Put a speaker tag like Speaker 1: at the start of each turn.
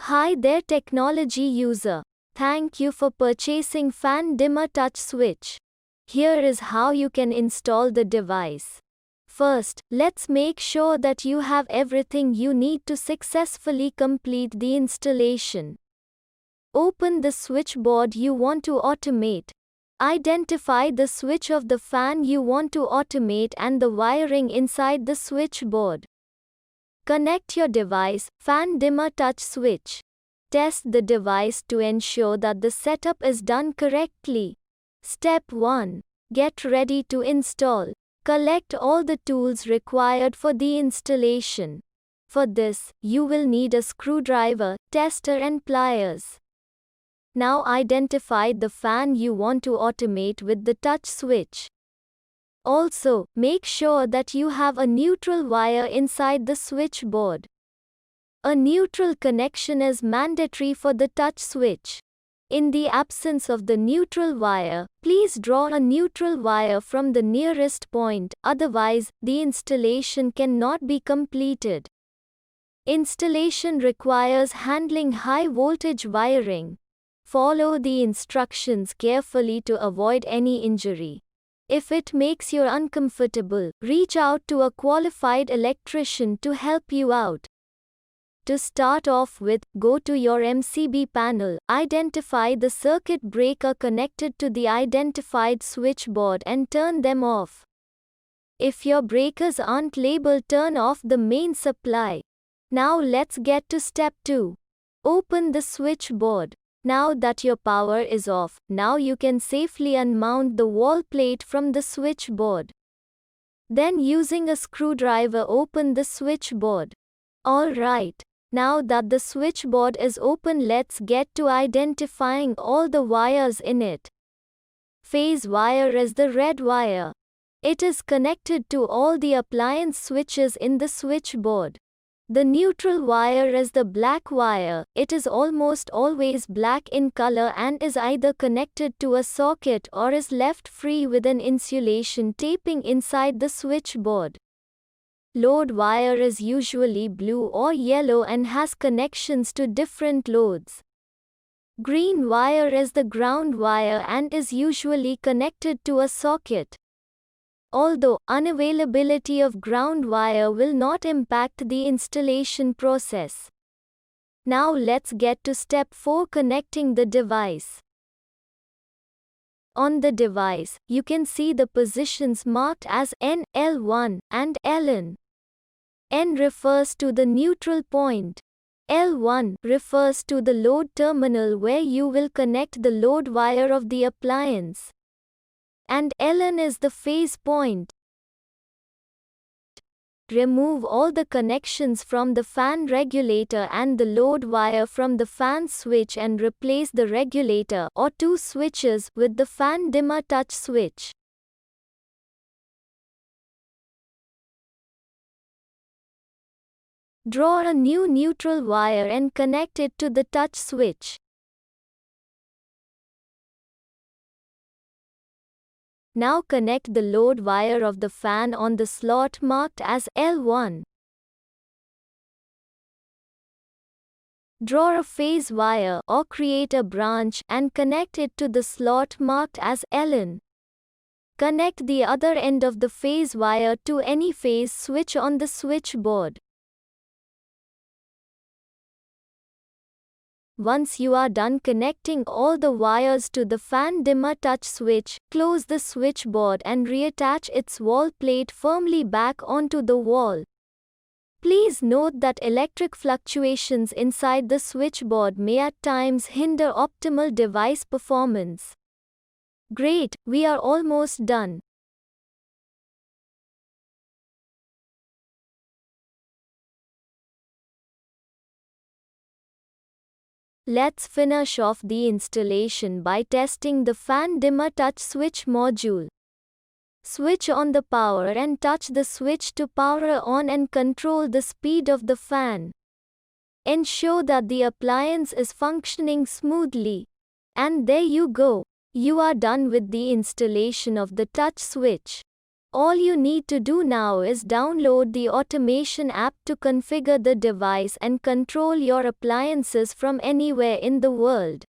Speaker 1: Hi there technology user. Thank you for purchasing fan dimmer touch switch. Here is how you can install the device. First, let's make sure that you have everything you need to successfully complete the installation. Open the switchboard you want to automate. Identify the switch of the fan you want to automate and the wiring inside the switchboard. Connect your device, fan dimmer touch switch. Test the device to ensure that the setup is done correctly. Step 1. Get ready to install. Collect all the tools required for the installation. For this, you will need a screwdriver, tester and pliers. Now identify the fan you want to automate with the touch switch. Also, make sure that you have a neutral wire inside the switchboard. A neutral connection is mandatory for the touch switch. In the absence of the neutral wire, please draw a neutral wire from the nearest point, otherwise, the installation cannot be completed. Installation requires handling high voltage wiring. Follow the instructions carefully to avoid any injury. If it makes you uncomfortable, reach out to a qualified electrician to help you out. To start off with, go to your MCB panel, identify the circuit breaker connected to the identified switchboard and turn them off. If your breakers aren't labeled, turn off the main supply. Now let's get to step 2. Open the switchboard. Now that your power is off, now you can safely unmount the wall plate from the switchboard. Then using a screwdriver open the switchboard. Alright. Now that the switchboard is open, let's get to identifying all the wires in it. Phase wire is the red wire. It is connected to all the appliance switches in the switchboard. The neutral wire is the black wire. It is almost always black in color and is either connected to a socket or is left free with an insulation taping inside the switchboard. Load wire is usually blue or yellow and has connections to different loads. Green wire is the ground wire and is usually connected to a socket. Although unavailability of ground wire will not impact the installation process. Now let's get to step 4, connecting the device. On the device, you can see the positions marked as N, L1, and Ln. N refers to the neutral point. L1 refers to the load terminal where you will connect the load wire of the appliance. And Ln is the phase point. Remove all the connections from the fan regulator and the load wire from the fan switch and replace the regulator or 2 switches with the fan dimmer touch switch. Draw a new neutral wire and connect it to the touch switch. Now connect the load wire of the fan on the slot marked as L1. Draw a phase wire or create a branch and connect it to the slot marked as Ln. Connect the other end of the phase wire to any phase switch on the switchboard. Once you are done connecting all the wires to the fan dimmer touch switch, close the switchboard and reattach its wall plate firmly back onto the wall. Please note that electric fluctuations inside the switchboard may at times hinder optimal device performance. Great, we are almost done. Let's finish off the installation by testing the fan dimmer touch switch module. Switch on the power and touch the switch to power on and control the speed of the fan. Ensure that the appliance is functioning smoothly. And there you go. You are done with the installation of the touch switch. All you need to do now is download the automation app to configure the device and control your appliances from anywhere in the world.